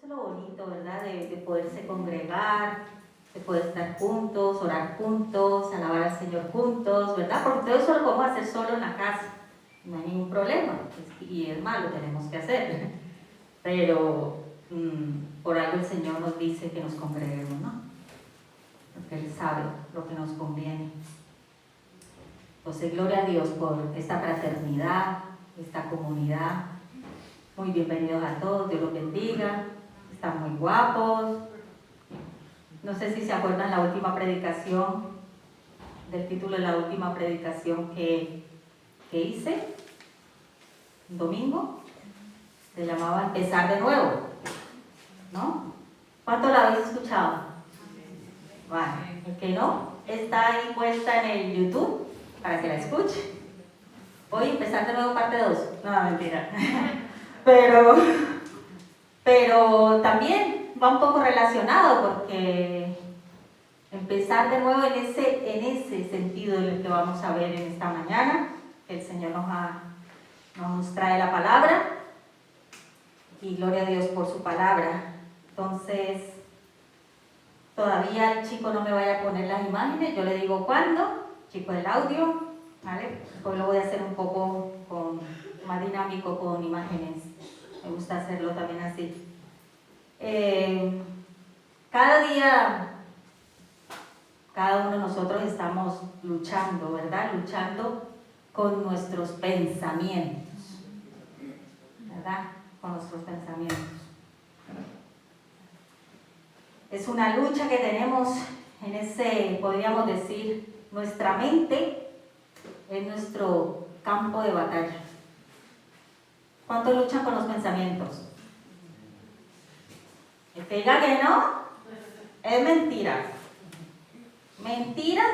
es lo bonito, ¿verdad? De poderse congregar, de poder estar juntos, orar juntos, alabar al Señor juntos, ¿verdad? Porque todo eso lo podemos hacer solo en la casa, no hay ningún problema, y es malo, tenemos que hacer. Pero por algo el Señor nos dice que nos congreguemos, ¿no? Porque Él sabe lo que nos conviene. Entonces, gloria a Dios por esta fraternidad, esta comunidad. Muy bienvenidos a todos, Dios los bendiga. Están muy guapos. No sé si se acuerdan la última predicación, del título de la última predicación que hice, un domingo. Se llamaba Empezar de Nuevo, ¿no? ¿Cuánto la habéis escuchado? Bueno, el que no, está ahí puesta en el YouTube para que la escuche. Hoy Empezar de Nuevo parte 2. No, mentira. Pero también va un poco relacionado porque empezar de nuevo en ese sentido en el que vamos a ver en esta mañana, que el Señor nos trae la palabra, y gloria a Dios por su palabra. Entonces, todavía el chico no me vaya a poner las imágenes, yo le digo cuándo, chico del audio, ¿vale? Hoy lo voy a hacer un poco más dinámico con imágenes, me gusta hacerlo también así. Cada día, cada uno de nosotros estamos luchando, ¿verdad? Luchando con nuestros pensamientos, ¿verdad? Con nuestros pensamientos. Es una lucha que tenemos en ese, podríamos decir, nuestra mente es nuestro campo de batalla. ¿Cuántos luchan con los pensamientos? El que diga que no, es mentira. Mentira,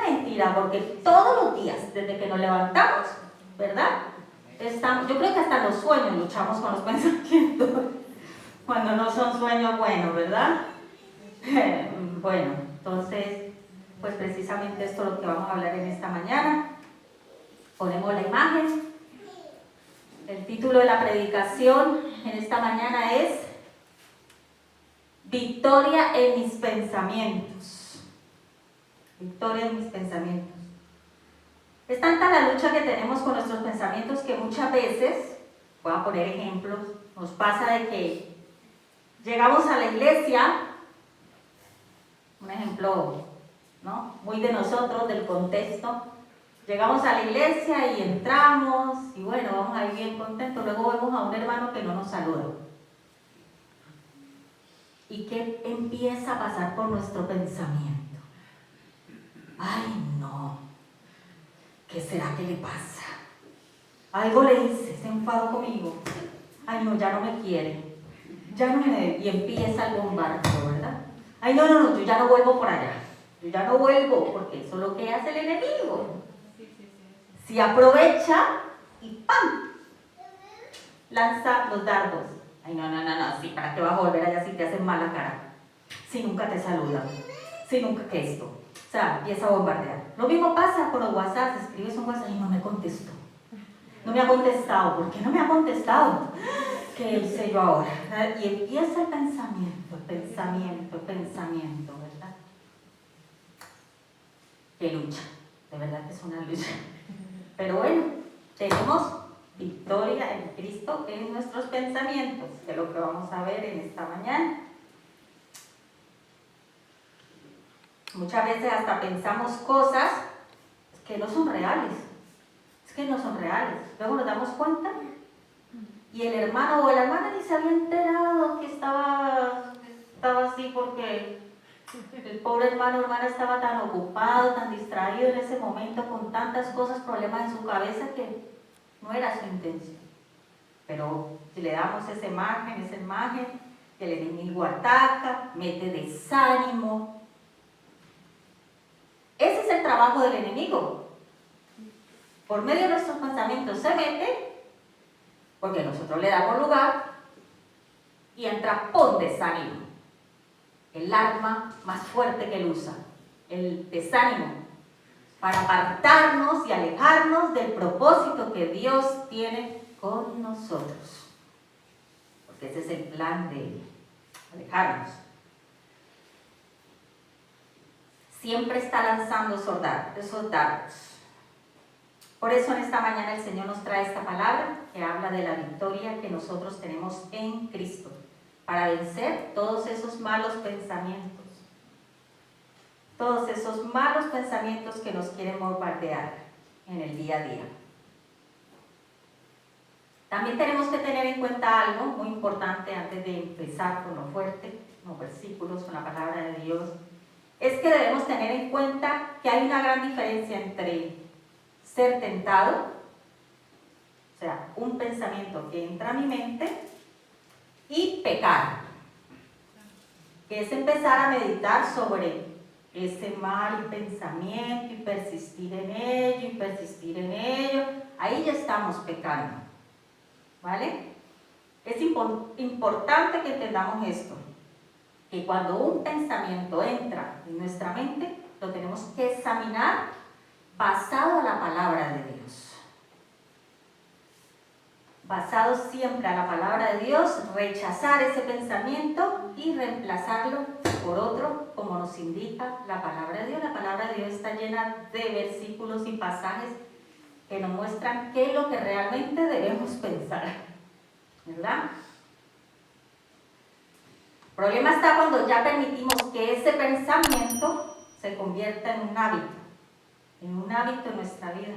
porque todos los días, desde que nos levantamos, ¿verdad? Yo creo que hasta en los sueños luchamos con los pensamientos, cuando no son sueños buenos, ¿verdad? Bueno, entonces, pues precisamente esto es lo que vamos a hablar en esta mañana. Ponemos la imagen. El título de la predicación en esta mañana es Victoria en mis pensamientos. Victoria en mis pensamientos. Es tanta la lucha que tenemos con nuestros pensamientos que muchas veces, voy a poner ejemplos, nos pasa de que llegamos a la iglesia, un ejemplo, ¿no? Muy de nosotros, del contexto. Llegamos a la iglesia y entramos y bueno, vamos ahí bien contentos. Luego vemos a un hermano que no nos saluda. ¿Y qué empieza a pasar por nuestro pensamiento? Ay, no. ¿Qué será que le pasa? Algo le hice, se enfadó conmigo. Ay, no, ya no me quiere. Ya no me... Y empieza el bombardeo, ¿verdad? Ay, no, yo ya no vuelvo por allá. Yo ya no vuelvo, porque eso es lo que hace el enemigo. Si aprovecha y ¡pam! Lanza los dardos. Ay, no, sí, ¿para qué vas a volver allá si te hacen mala cara? Si nunca te saludan, si nunca que esto. O sea, empieza a bombardear. Lo mismo pasa con los WhatsApp, escribes un WhatsApp y no me contestó. No me ha contestado, ¿por qué no me ha contestado? ¿Qué hice yo ahora? Y empieza el pensamiento, ¿verdad? Qué lucha, de verdad que es una lucha. Pero bueno, tenemos victoria en Cristo en nuestros pensamientos, que es lo que vamos a ver en esta mañana. Muchas veces hasta pensamos cosas que no son reales. Es que no son reales. Luego nos damos cuenta y el hermano o la hermana ni se había enterado que estaba así porque el pobre hermano o hermana estaba tan ocupado, tan distraído en ese momento con tantas cosas, problemas en su cabeza que no era su intención. Pero si le damos esa imagen, que el enemigo ataca, mete desánimo. Ese es el trabajo del enemigo. Por medio de nuestros pensamientos se mete, porque nosotros le damos lugar, y entra con desánimo. El arma más fuerte que él usa, el desánimo, para apartarnos y alejarnos del propósito que Dios tiene con nosotros. Porque ese es el plan de él. alejarnos. Siempre está lanzando esos dardos. Por eso en esta mañana el Señor nos trae esta palabra que habla de la victoria que nosotros tenemos en Cristo para vencer todos esos malos pensamientos. Todos esos malos pensamientos que nos quieren bombardear en el día a día. También tenemos que tener en cuenta algo muy importante antes de empezar con lo fuerte, con los versículos, con la palabra de Dios. Es que debemos tener en cuenta que hay una gran diferencia entre ser tentado, o sea, un pensamiento que entra a mi mente, y pecar, que es empezar a meditar sobre ese mal pensamiento y persistir en ello, ahí ya estamos pecando, ¿vale? Es importante que entendamos esto, que cuando un pensamiento entra en nuestra mente, lo tenemos que examinar basado a la palabra de Dios. Basado siempre a la palabra de Dios, rechazar ese pensamiento y reemplazarlo por otro, como nos indica la palabra de Dios. La palabra de Dios está llena de versículos y pasajes que nos muestran qué es lo que realmente debemos pensar, ¿verdad? El problema está cuando ya permitimos que ese pensamiento se convierta en un hábito en nuestra vida.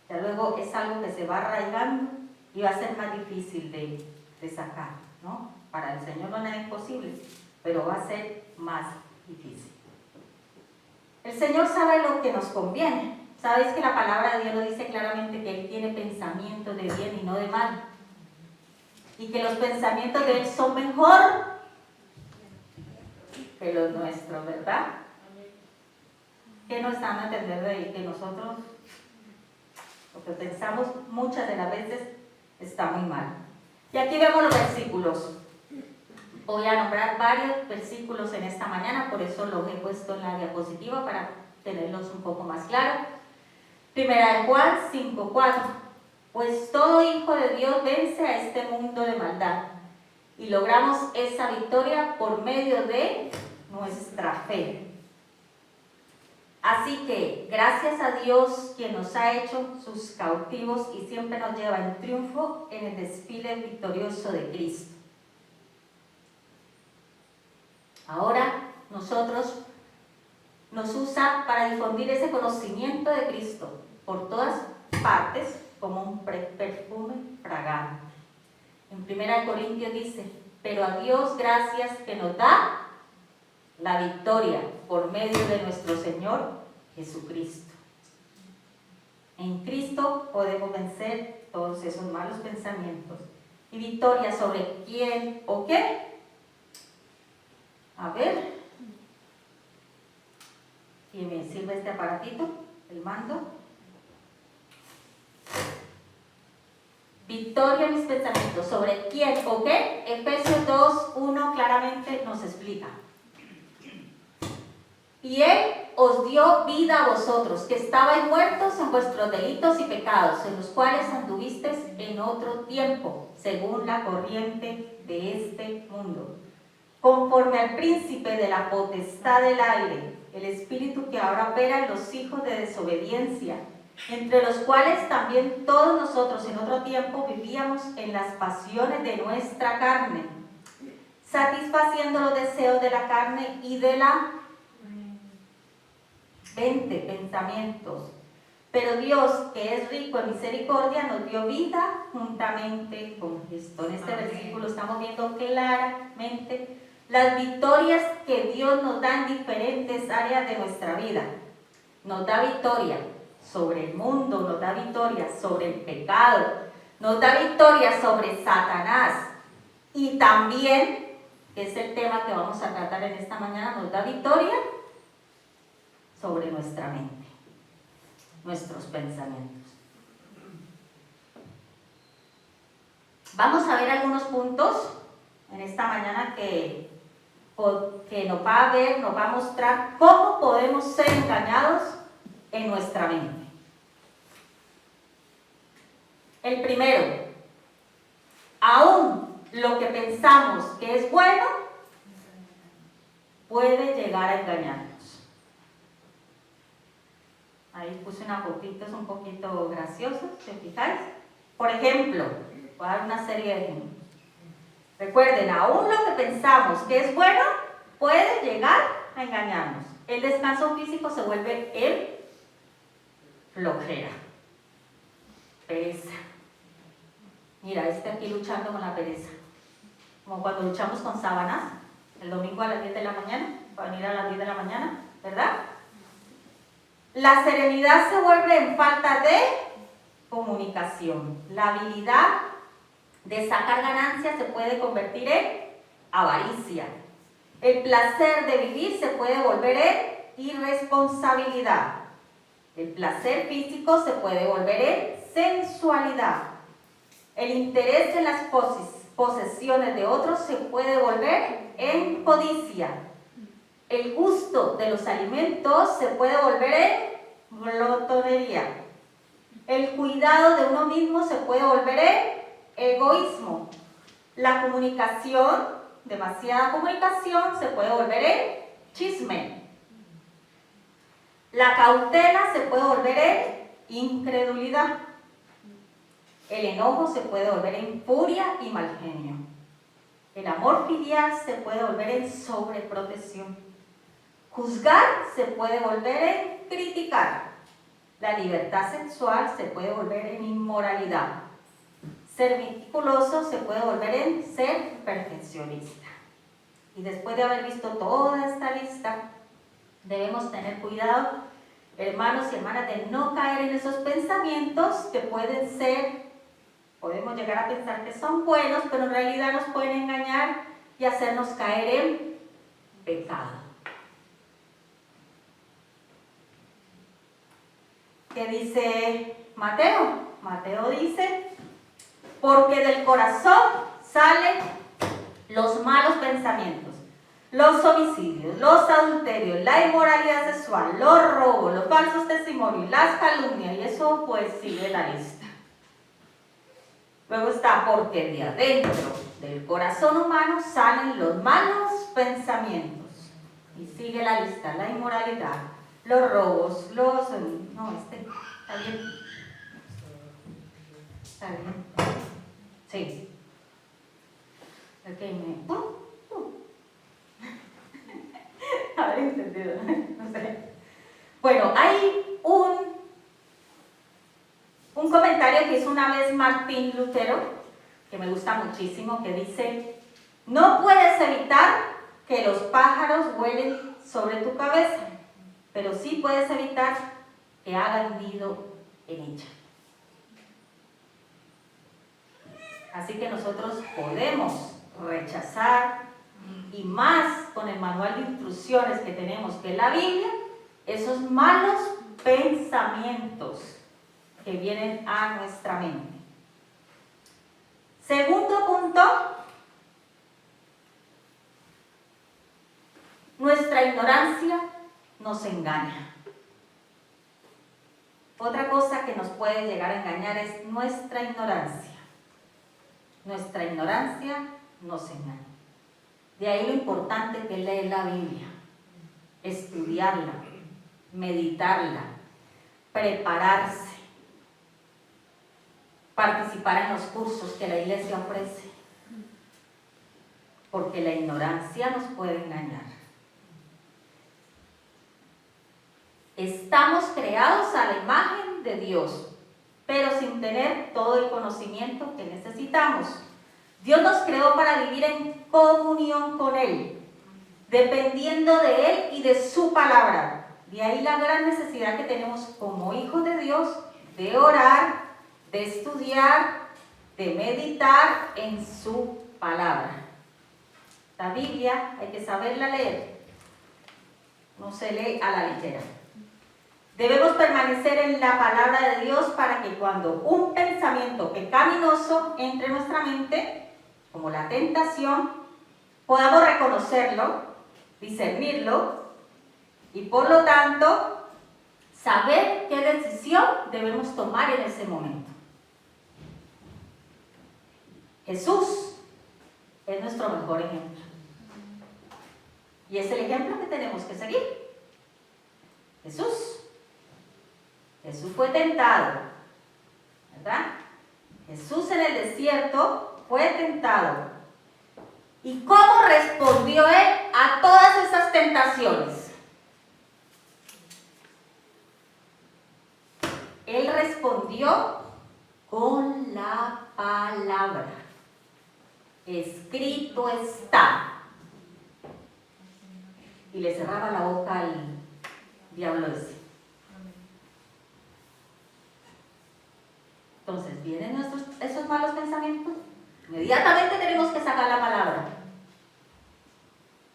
Ya luego es algo que se va arraigando y va a ser más difícil de sacar, ¿no? Para el Señor no es nada imposible, pero va a ser más difícil. El Señor sabe lo que nos conviene. Sabéis que la palabra de Dios lo dice claramente, que Él tiene pensamientos de bien y no de mal. Y que los pensamientos de Él son mejor que los nuestros, ¿verdad? ¿Qué nos están a entender de ahí? Que nosotros, lo que pensamos muchas de las veces, está muy mal. Y aquí vemos los versículos. Voy a nombrar varios versículos en esta mañana, por eso los he puesto en la diapositiva para tenerlos un poco más claros. Primera de Juan 5:4. Pues todo hijo de Dios vence a este mundo de maldad y logramos esa victoria por medio de nuestra fe. Así que gracias a Dios, quien nos ha hecho sus cautivos y siempre nos lleva en triunfo en el desfile victorioso de Cristo. Ahora nosotros nos usa para difundir ese conocimiento de Cristo por todas partes como un perfume fragante. En 1 Corintios dice, pero a Dios gracias que nos da la victoria por medio de nuestro Señor Jesucristo. En Cristo podemos vencer todos esos malos pensamientos. ¿Y victoria sobre quién o qué? A ver, ¿quién me sirve este aparatito? El mando. Victoria en mis pensamientos. ¿Sobre quién o qué? Efesios 2:1 claramente nos explica. Y Él os dio vida a vosotros, que estabais muertos en vuestros delitos y pecados, en los cuales anduvisteis en otro tiempo, según la corriente de este mundo, conforme al príncipe de la potestad del aire, el espíritu que ahora opera en los hijos de desobediencia, entre los cuales también todos nosotros en otro tiempo vivíamos en las pasiones de nuestra carne, satisfaciendo los deseos de la carne y de la mente, pensamientos. Pero Dios, que es rico en misericordia, nos dio vida juntamente con Cristo. En este versículo estamos viendo claramente las victorias que Dios nos da en diferentes áreas de nuestra vida. Nos da victoria sobre el mundo, nos da victoria sobre el pecado, nos da victoria sobre Satanás y también, que es el tema que vamos a tratar en esta mañana, nos da victoria sobre nuestra mente, nuestros pensamientos. Vamos a ver algunos puntos en esta mañana que nos va a mostrar cómo podemos ser engañados en nuestra mente. El primero, aún lo que pensamos que es bueno, puede llegar a engañarnos. Ahí puse unas fotitos un poquito graciosas, ¿te fijáis? Por ejemplo, voy a dar una serie de ejemplos. Recuerden, aún lo que pensamos que es bueno puede llegar a engañarnos. El descanso físico se vuelve en flojera, pereza. Mira, aquí luchando con la pereza. Como cuando luchamos con sábanas, el domingo a las 10 de la mañana, para venir a las 10 de la mañana, ¿verdad? La serenidad se vuelve en falta de comunicación. La habilidad de sacar ganancias se puede convertir en avaricia. El placer de vivir se puede volver en irresponsabilidad. El placer físico se puede volver en sensualidad. El interés en las posesiones de otros se puede volver en codicia. El gusto de los alimentos se puede volver en glotonería. El cuidado de uno mismo se puede volver en egoísmo. La comunicación, demasiada comunicación, se puede volver en chisme. La cautela se puede volver en incredulidad. El enojo se puede volver en furia y mal genio. El amor filial se puede volver en sobreprotección. Juzgar se puede volver en criticar. La libertad sexual se puede volver en inmoralidad. Ser meticuloso se puede volver en ser perfeccionista. Y después de haber visto toda esta lista, debemos tener cuidado, hermanos y hermanas, de no caer en esos pensamientos que pueden ser, podemos llegar a pensar que son buenos, pero en realidad nos pueden engañar y hacernos caer en pecado. ¿Qué dice Mateo? Mateo dice, porque del corazón salen los malos pensamientos, los homicidios, los adulterios, la inmoralidad sexual, los robos, los falsos testimonios, las calumnias, y eso pues sigue la lista. Luego está, porque de adentro del corazón humano salen los malos pensamientos. Y sigue la lista, la inmoralidad, los robos, los... No, está bien. Está bien. Sí. Ok, haber entendido, no sé. Bueno, hay un comentario que hizo una vez Martín Lutero, que me gusta muchísimo, que dice, no puedes evitar que los pájaros vuelen sobre tu cabeza, pero sí puedes evitar que hagan nido en ella. Así que nosotros podemos rechazar, y más con el manual de instrucciones que tenemos, que es la Biblia, esos malos pensamientos que vienen a nuestra mente. Segundo punto, nuestra ignorancia nos engaña. Otra cosa que nos puede llegar a engañar es nuestra ignorancia. Nuestra ignorancia nos engaña. De ahí lo importante que es leer la Biblia, estudiarla, meditarla, prepararse, participar en los cursos que la iglesia ofrece, porque la ignorancia nos puede engañar. Estamos creados a la imagen de Dios, pero sin tener todo el conocimiento que necesitamos. Dios nos creó para vivir en comunión con Él, dependiendo de Él y de su palabra. De ahí la gran necesidad que tenemos como hijos de Dios de orar, de estudiar, de meditar en su palabra. La Biblia hay que saberla leer, no se lee a la ligera. Debemos permanecer en la palabra de Dios para que cuando un pensamiento pecaminoso entre en nuestra mente, como la tentación, podamos reconocerlo, discernirlo y por lo tanto saber qué decisión debemos tomar en ese momento. Jesús es nuestro mejor ejemplo. Y es el ejemplo que tenemos que seguir. Jesús. Jesús fue tentado, ¿verdad? Jesús en el desierto fue tentado. ¿Y cómo respondió él a todas esas tentaciones? Él respondió con la palabra. Escrito está. Y le cerraba la boca al diablo ese. Entonces, vienen esos malos pensamientos. Inmediatamente tenemos que sacar la palabra.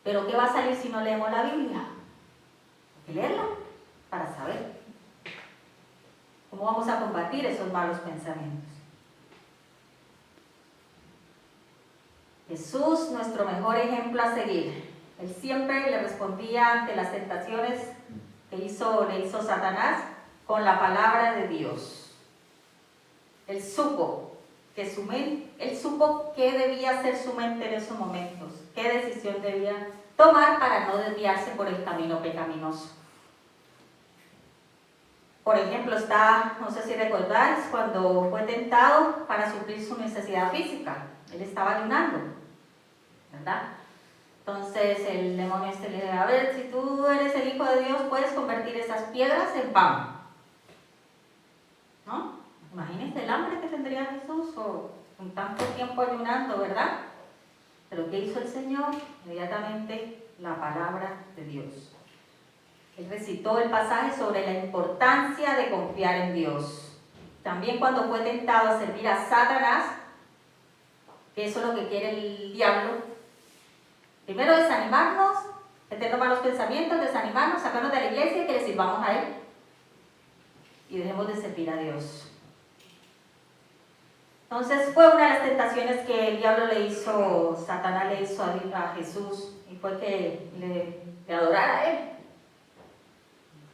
Pero ¿qué va a salir si no leemos la Biblia? Hay que leerla para saber cómo vamos a combatir esos malos pensamientos. Jesús, nuestro mejor ejemplo a seguir. Él siempre le respondía ante las tentaciones que le hizo Satanás con la palabra de Dios. Él supo qué debía hacer su mente en esos momentos, qué decisión debía tomar para no desviarse por el camino pecaminoso. Por ejemplo, no sé si recordáis, cuando fue tentado para suplir su necesidad física. Él estaba ayunando, ¿verdad? Entonces el demonio le dice, a ver, si tú eres el Hijo de Dios, puedes convertir esas piedras en pan, ¿no? Imagínense el hambre que tendría Jesús con tanto tiempo ayunando, ¿verdad? Pero ¿qué hizo el Señor? Inmediatamente la palabra de Dios. Él recitó el pasaje sobre la importancia de confiar en Dios. También cuando fue tentado a servir a Satanás, que eso es lo que quiere el diablo. Primero desanimarnos, meternos malos pensamientos, desanimarnos, sacarnos de la iglesia y que le sirvamos a Él. Y dejemos de servir a Dios. Entonces fue una de las tentaciones que el diablo Satanás le hizo a Jesús, y fue que le adorara a Él.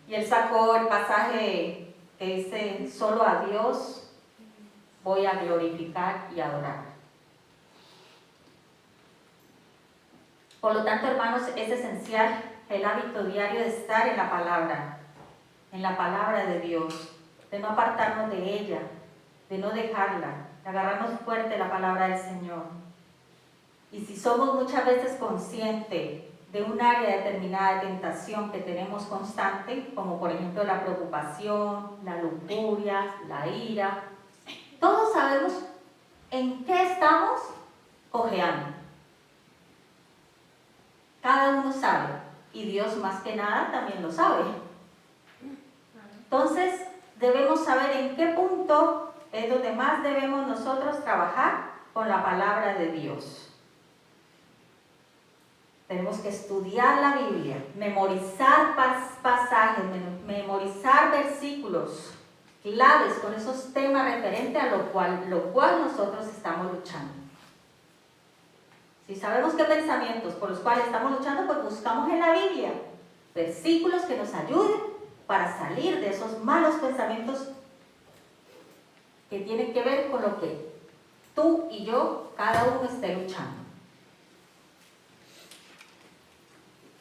Y él sacó el pasaje que dice, solo a Dios voy a glorificar y adorar. Por lo tanto, hermanos, es esencial el hábito diario de estar en la palabra de Dios, de no apartarnos de ella, de no dejarla, de agarrarnos fuerte la palabra del Señor. Y si somos muchas veces conscientes de un área determinada de tentación que tenemos constante, como por ejemplo la preocupación, la lujuria, la ira, todos sabemos en qué estamos cojeando. Cada uno sabe, y Dios más que nada también lo sabe. Entonces, debemos saber en qué punto es donde más debemos nosotros trabajar con la palabra de Dios. Tenemos que estudiar la Biblia, memorizar pasajes, memorizar versículos claves con esos temas referentes a lo cual nosotros estamos luchando. Si sabemos qué pensamientos por los cuales estamos luchando, pues buscamos en la Biblia versículos que nos ayuden para salir de esos malos pensamientos que tienen que ver con lo que tú y yo, cada uno esté luchando.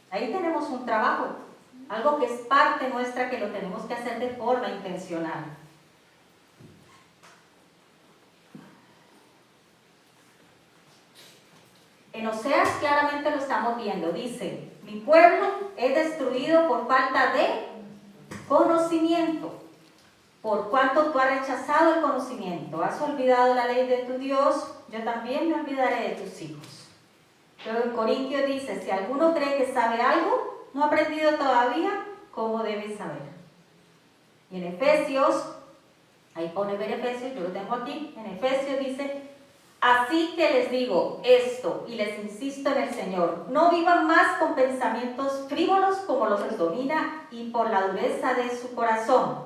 Ahí tenemos un trabajo, algo que es parte nuestra que lo tenemos que hacer de forma intencional. En Oseas claramente lo estamos viendo, dice, mi pueblo es destruido por falta de conocimiento. Por cuanto tú has rechazado el conocimiento, has olvidado la ley de tu Dios, yo también me olvidaré de tus hijos. Luego en Corintios dice, si alguno cree que sabe algo, no ha aprendido todavía cómo debe saber. Y en Efesios, ahí pone ver Efesios, yo lo tengo aquí, en Efesios dice, así que les digo esto y les insisto en el Señor, no vivan más con pensamientos frívolos como los que domina y por la dureza de su corazón.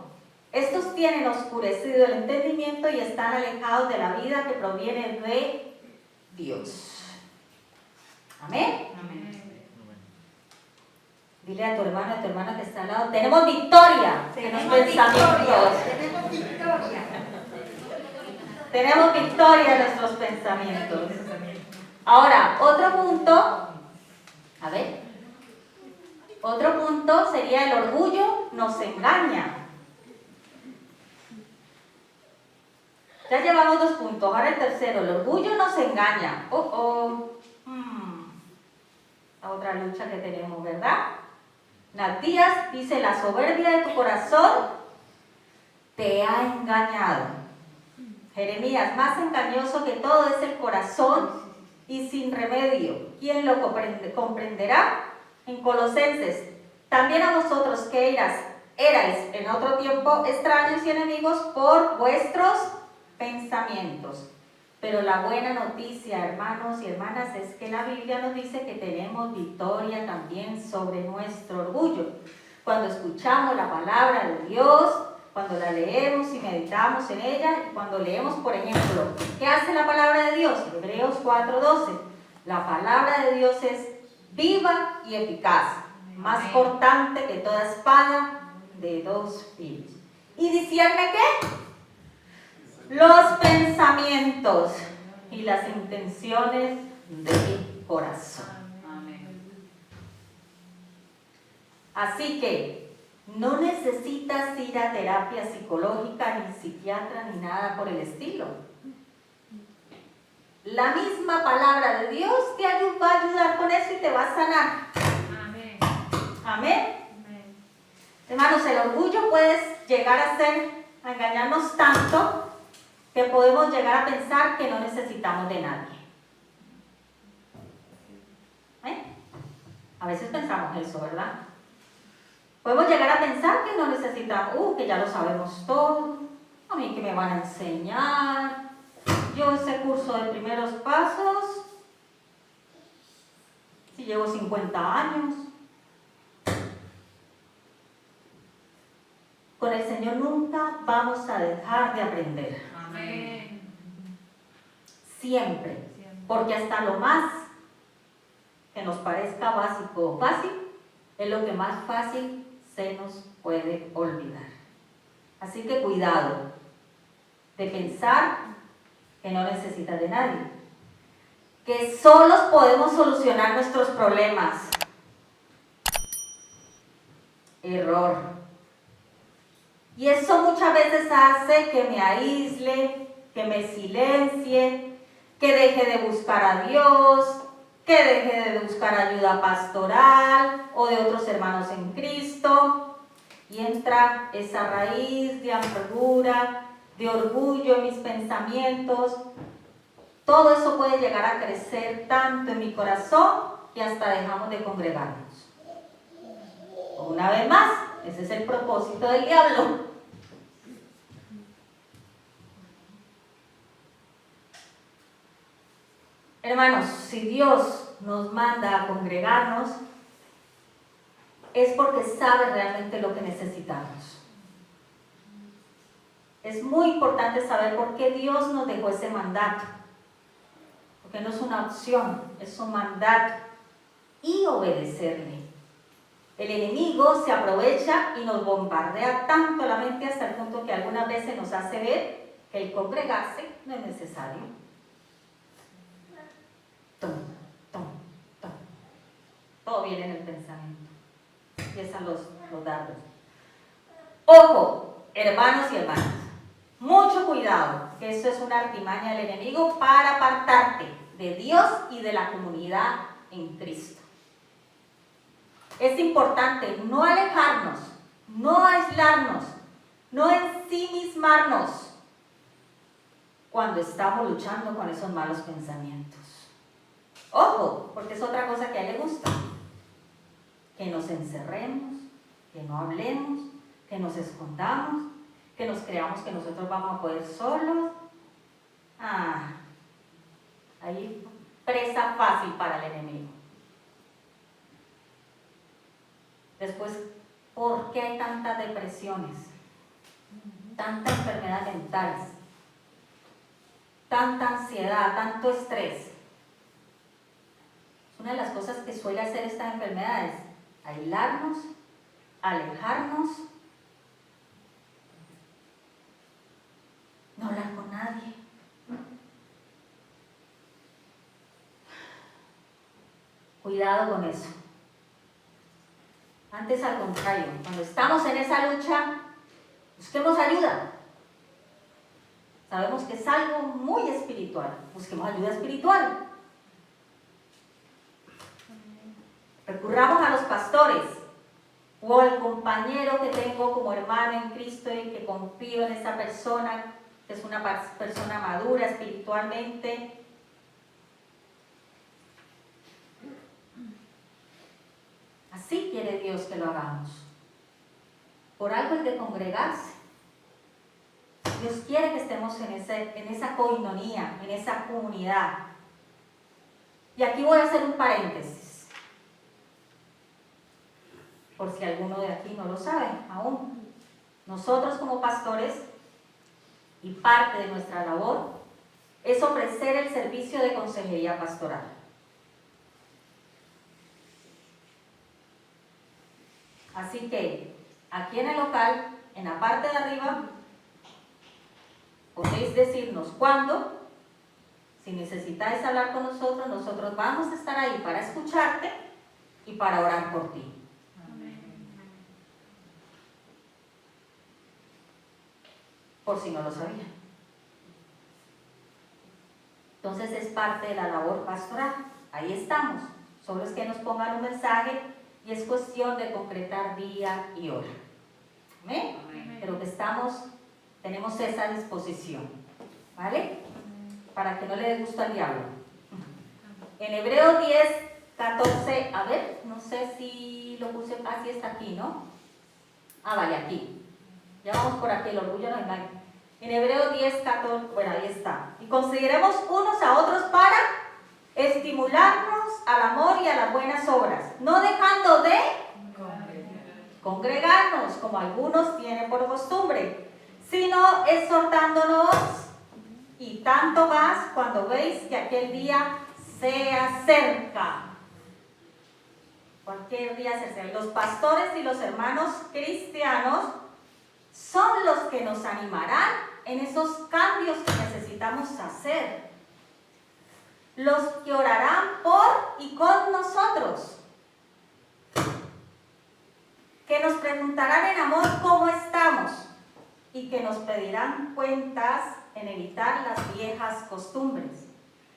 Estos tienen oscurecido el entendimiento y están alejados de la vida que proviene de Dios. Amén. Amén. Dile a tu hermano que está al lado, tenemos victoria en los pensamientos. Tenemos victoria. Tenemos victoria en nuestros pensamientos. Ahora, otro punto. A ver. Otro punto sería el orgullo nos engaña. Ya llevamos 2 puntos, ahora el tercero, el orgullo nos engaña. La otra lucha que tenemos, ¿verdad? Natías dice, la soberbia de tu corazón te ha engañado. Jeremías, más engañoso que todo es el corazón y sin remedio. ¿Quién lo comprenderá? En Colosenses, también a vosotros que erais en otro tiempo extraños y enemigos por vuestros pensamientos. Pero la buena noticia, hermanos y hermanas, es que la Biblia nos dice que tenemos victoria también sobre nuestro orgullo. Cuando escuchamos la palabra de Dios, cuando la leemos y meditamos en ella, y cuando leemos, por ejemplo, ¿qué hace la palabra de Dios? Hebreos 4:12. La palabra de Dios es viva y eficaz, más cortante que toda espada de 2 filos. ¿Y discierne qué? Los pensamientos y las intenciones de mi corazón. Así que no necesitas ir a terapia psicológica, ni psiquiatra, ni nada por el estilo. La misma palabra de Dios te va a ayudar con eso y te va a sanar. Amén. Amén. Amén. Hermanos, el orgullo puede llegar a engañarnos tanto que podemos llegar a pensar que no necesitamos de nadie. A veces pensamos eso, ¿verdad? Podemos llegar a pensar que no necesitamos, que ya lo sabemos todo, a mí que me van a enseñar, yo ese curso de primeros pasos, si llevo 50 años. Con el Señor nunca vamos a dejar de aprender. Amén. Siempre. Porque hasta lo más que nos parezca básico o fácil, es lo que más fácil se nos puede olvidar. Así que cuidado de pensar que no necesitas de nadie. Que solos podemos solucionar nuestros problemas. Error. Y eso muchas veces hace que me aísle, que me silencie, que deje de buscar a Dios, que deje de buscar ayuda pastoral o de otros hermanos en Cristo. Y entra esa raíz de amargura, de orgullo en mis pensamientos. Todo eso puede llegar a crecer tanto en mi corazón que hasta dejamos de congregarnos. Una vez más, ese es el propósito del diablo. Hermanos, si Dios nos manda a congregarnos, es porque sabe realmente lo que necesitamos. Es muy importante saber por qué Dios nos dejó ese mandato. Porque no es una opción, es un mandato. Y obedecerle. El enemigo se aprovecha y nos bombardea tanto la mente hasta el punto que algunas veces nos hace ver que el congregarse no es necesario. Todo viene en el pensamiento. Empiezan los dardos. Ojo, hermanos y hermanas, mucho cuidado, que eso es una artimaña del enemigo para apartarte de Dios y de la comunidad en Cristo. Es importante no alejarnos, no aislarnos, no ensimismarnos cuando estamos luchando con esos malos pensamientos. Ojo, porque es otra cosa que a él le gusta. Que nos encerremos, que no hablemos, que nos escondamos, que nos creamos que nosotros vamos a poder solos. Ahí presa fácil para el enemigo. Después, ¿por qué hay tantas depresiones? Tantas enfermedades mentales, tanta ansiedad, tanto estrés. Una de las cosas que suele hacer estas enfermedades, aislarnos, alejarnos, no hablar con nadie. Cuidado con eso. Antes, al contrario, cuando estamos en esa lucha, busquemos ayuda. Sabemos que es algo muy espiritual. Busquemos ayuda espiritual. Recurramos a los pastores o al compañero que tengo como hermano en Cristo y que confío en esa persona, que es una persona madura espiritualmente. Así quiere Dios que lo hagamos. Por algo es de congregarse. Dios quiere que estemos en esa coinonía, en esa comunidad. Y aquí voy a hacer un paréntesis, por si alguno de aquí no lo sabe aún. Nosotros como pastores, y parte de nuestra labor, es ofrecer el servicio de consejería pastoral. Así que, aquí en el local, en la parte de arriba, podéis decirnos cuándo. Si necesitáis hablar con nosotros, nosotros vamos a estar ahí para escucharte y para orar por ti. Por si no lo sabían. Entonces es parte de la labor pastoral. Ahí estamos. Solo es que nos pongan un mensaje y es cuestión de concretar día y hora. ¿Amén? Amén. Pero que tenemos esa disposición. ¿Vale? Para que no le dé gusto al diablo. En Hebreos 10, 14, a ver, no sé si lo puse, así está aquí, ¿no? Ah, vale, aquí. Ya vamos por aquí, el orgullo no engaña. En Hebreos 10, 14, bueno, ahí está. Y consideremos unos a otros para estimularnos al amor y a las buenas obras, no dejando de congregarnos, como algunos tienen por costumbre, sino exhortándonos, y tanto más cuando veis que aquel día se acerca. Cualquier día se acerca. Los pastores y los hermanos cristianos son los que nos animarán en esos cambios que necesitamos hacer. Los que orarán por y con nosotros. Que nos preguntarán en amor cómo estamos y que nos pedirán cuentas en evitar las viejas costumbres.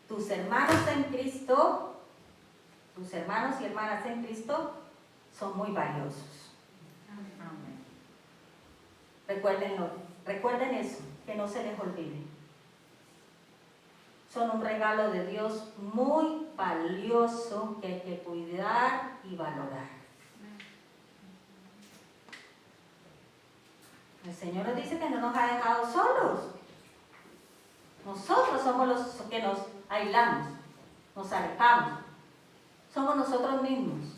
Tus hermanos en Cristo, tus hermanos y hermanas en Cristo son muy valiosos. Amén. Recuérdenlo, recuerden eso, que no se les olvide. Son un regalo de Dios muy valioso que hay que cuidar y valorar. El Señor nos dice que no nos ha dejado solos. Nosotros somos los que nos aislamos, nos alejamos. Somos nosotros mismos.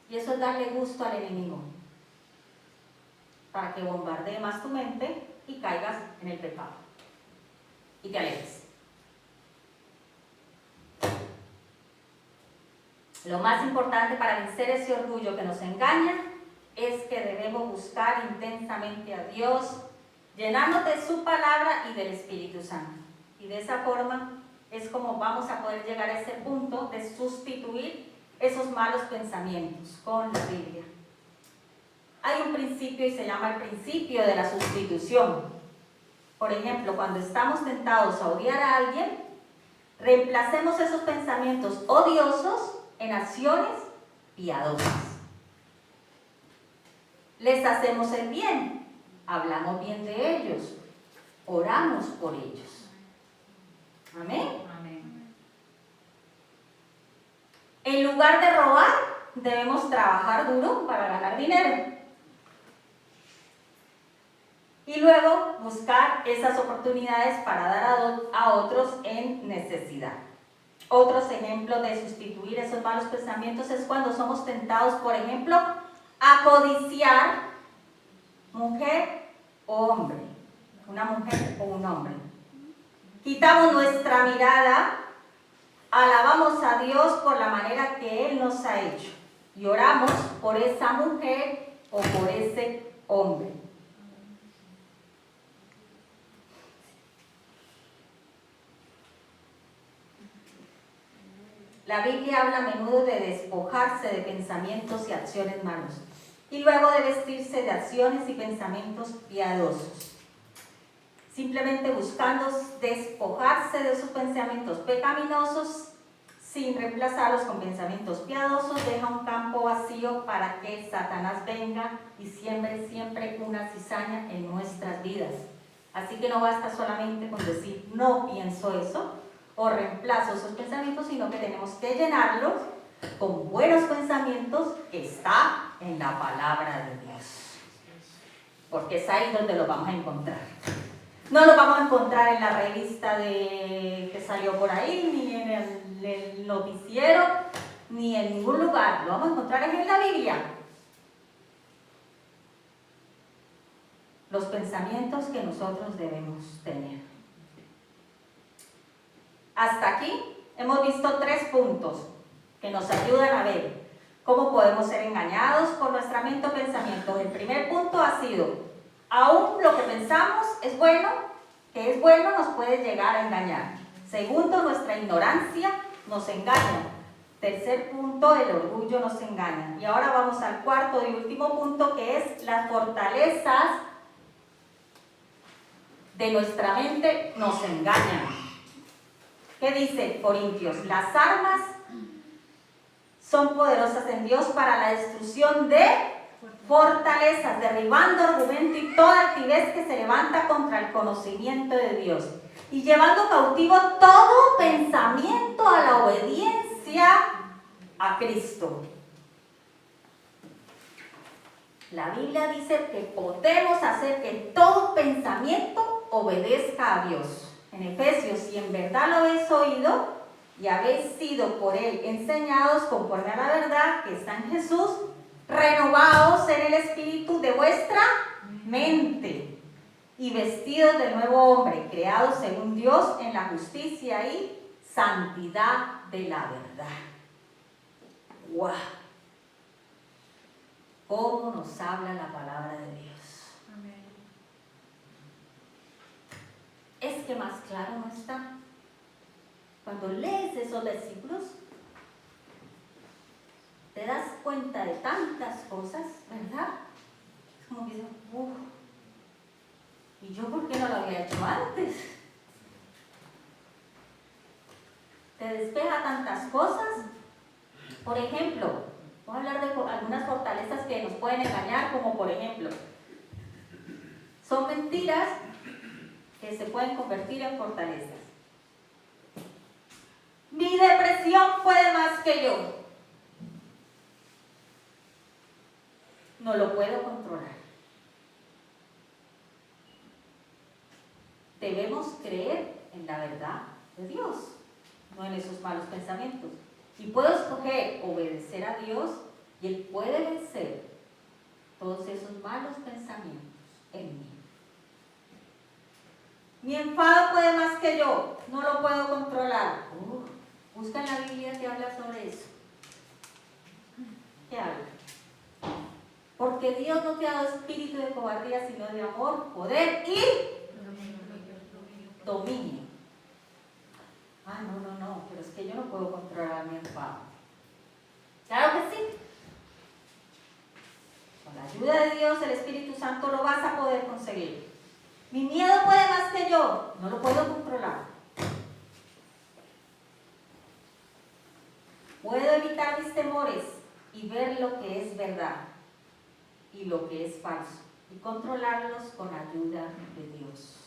Y eso es darle gusto al enemigo, para que bombardee más tu mente y caigas en el pecado y te alejes. Lo más importante para vencer ese orgullo que nos engaña es que debemos buscar intensamente a Dios, llenándonos de su palabra y del Espíritu Santo. Y de esa forma es como vamos a poder llegar a ese punto de sustituir esos malos pensamientos con la Biblia. Hay un principio y se llama el principio de la sustitución. Por ejemplo, cuando estamos tentados a odiar a alguien, reemplacemos esos pensamientos odiosos en acciones piadosas. Les hacemos el bien, hablamos bien de ellos, oramos por ellos. Amén. Amén. En lugar de robar, debemos trabajar duro para ganar dinero. Y luego buscar esas oportunidades para dar a otros en necesidad. Otros ejemplos de sustituir esos malos pensamientos es cuando somos tentados, por ejemplo, a codiciar mujer o hombre, una mujer o un hombre. Quitamos nuestra mirada, alabamos a Dios por la manera que Él nos ha hecho y oramos por esa mujer o por ese hombre. La Biblia habla a menudo de despojar despojarse de pensamientos y acciones malos, y luego de vestirse de acciones y pensamientos piadosos. Simplemente buscando despojarse de sus pensamientos pecaminosos, sin reemplazarlos con pensamientos piadosos, deja un campo vacío para que Satanás venga y siembre siempre una cizaña en nuestras vidas. Así que no basta solamente con decir no pienso eso o reemplazo esos pensamientos, sino que tenemos que llenarlos con buenos pensamientos que está en la palabra de Dios. Porque es ahí donde lo vamos a encontrar. No lo vamos a encontrar en la revista que salió por ahí, ni en el noticiero, ni en ningún lugar. Lo vamos a encontrar en la Biblia. Los pensamientos que nosotros debemos tener. Hasta aquí hemos visto 3 puntos que nos ayudan a ver cómo podemos ser engañados por nuestra mente o pensamientos. El primer punto ha sido, aún lo que pensamos es bueno, que es bueno nos puede llegar a engañar. Segundo, nuestra ignorancia nos engaña. Tercer punto, el orgullo nos engaña. Y ahora vamos al cuarto y último punto, que es las fortalezas de nuestra mente nos engañan. ¿Qué dice Corintios? Las armas son poderosas en Dios para la destrucción de fortalezas, derribando argumento y toda altivez que se levanta contra el conocimiento de Dios, y llevando cautivo todo pensamiento a la obediencia a Cristo. La Biblia dice que podemos hacer que todo pensamiento obedezca a Dios. En Efesios, si en verdad lo habéis oído y habéis sido por Él enseñados conforme a la verdad que está en Jesús, renovaos en el espíritu de vuestra mente y vestidos del nuevo hombre, creados según Dios en la justicia y santidad de la verdad. ¡Wow! ¿Cómo nos habla la palabra de Dios? Amén. Es que más claro no está. Cuando lees esos versículos, te das cuenta de tantas cosas, ¿verdad? Es como que dices, ¿y yo por qué no lo había hecho antes? Te despeja tantas cosas. Por ejemplo, voy a hablar de algunas fortalezas que nos pueden engañar, como por ejemplo, son mentiras que se pueden convertir en fortalezas. Mi depresión puede más que yo. No lo puedo controlar. Debemos creer en la verdad de Dios, no en esos malos pensamientos. Y puedo escoger obedecer a Dios y Él puede vencer todos esos malos pensamientos en mí. Mi enfado puede más que yo, no lo puedo controlar. Busca en la Biblia que habla sobre eso. ¿Qué habla? Porque Dios no te ha dado espíritu de cobardía, sino de amor, poder y dominio. No, pero es que yo no puedo controlar mi enfado. Claro que sí. Con la ayuda de Dios, el Espíritu Santo, lo vas a poder conseguir. Mi miedo puede más que yo, no lo puedo controlar. Puedo evitar mis temores y ver lo que es verdad y lo que es falso y controlarlos con ayuda de Dios.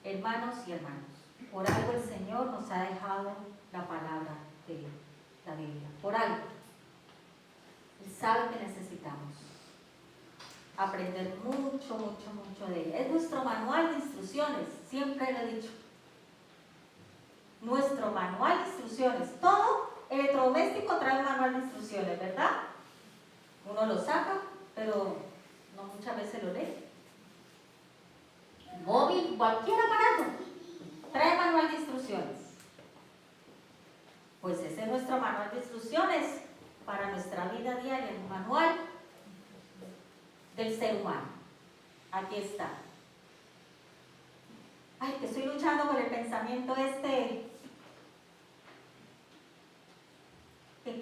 Hermanos y hermanas, por algo el Señor nos ha dejado la palabra de la Biblia, por algo. Él sabe que necesitamos aprender mucho de ella. Es nuestro manual de instrucciones, siempre lo he dicho. Nuestro manual de instrucciones. Todo electrodoméstico trae un manual de instrucciones, ¿verdad? Uno lo saca, pero no muchas veces lo lee. Móvil, cualquier aparato, trae manual de instrucciones. Pues ese es nuestro manual de instrucciones para nuestra vida diaria, el manual del ser humano. Aquí está. Ay, que estoy luchando con el pensamiento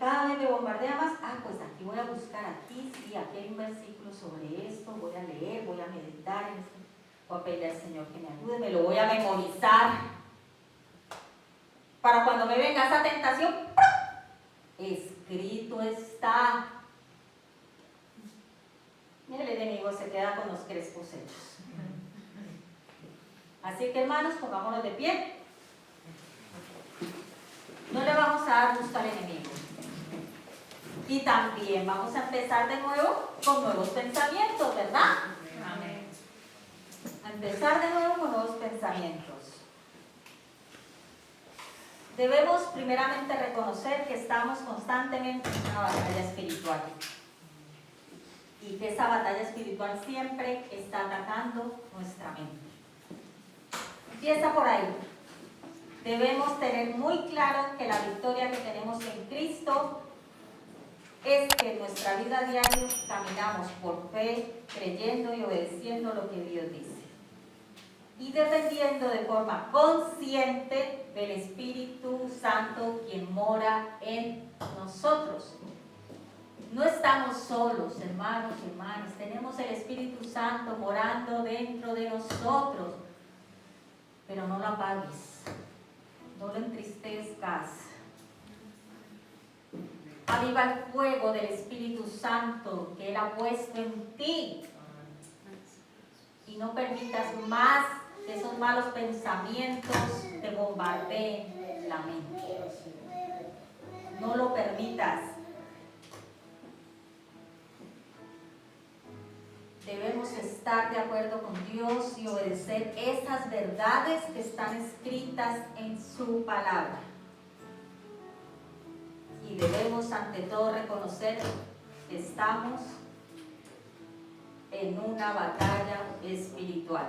cada vez me bombardea más, pues aquí voy a buscar, aquí sí, aquí hay un versículo sobre esto, voy a leer, voy a meditar en esto, voy a pedirle al Señor que me ayude, me lo voy a memorizar, para cuando me venga esa tentación, escrito está. Y el enemigo se queda con los crespos hechos. Así que hermanos, pongámonos de pie. No le vamos a dar gusto al enemigo. Y también vamos a empezar de nuevo con nuevos pensamientos, ¿verdad? Amén. A empezar de nuevo con nuevos pensamientos. Debemos primeramente reconocer que estamos constantemente en una batalla espiritual. Y que esa batalla espiritual siempre está atacando nuestra mente. Empieza por ahí. Debemos tener muy claro que la victoria que tenemos en Cristo es que en nuestra vida diaria caminamos por fe, creyendo y obedeciendo lo que Dios dice. Y dependiendo de forma consciente del Espíritu Santo quien mora en nosotros. No estamos solos, hermanos y hermanas. Tenemos el Espíritu Santo morando dentro de nosotros. Pero no lo apagues, no lo entristezcas. Aviva el fuego del Espíritu Santo que Él ha puesto en ti. Y no permitas más que esos malos pensamientos te bombardeen la mente. No lo permitas. Debemos estar de acuerdo con Dios y obedecer esas verdades que están escritas en su palabra. Y debemos ante todo reconocer que estamos en una batalla espiritual.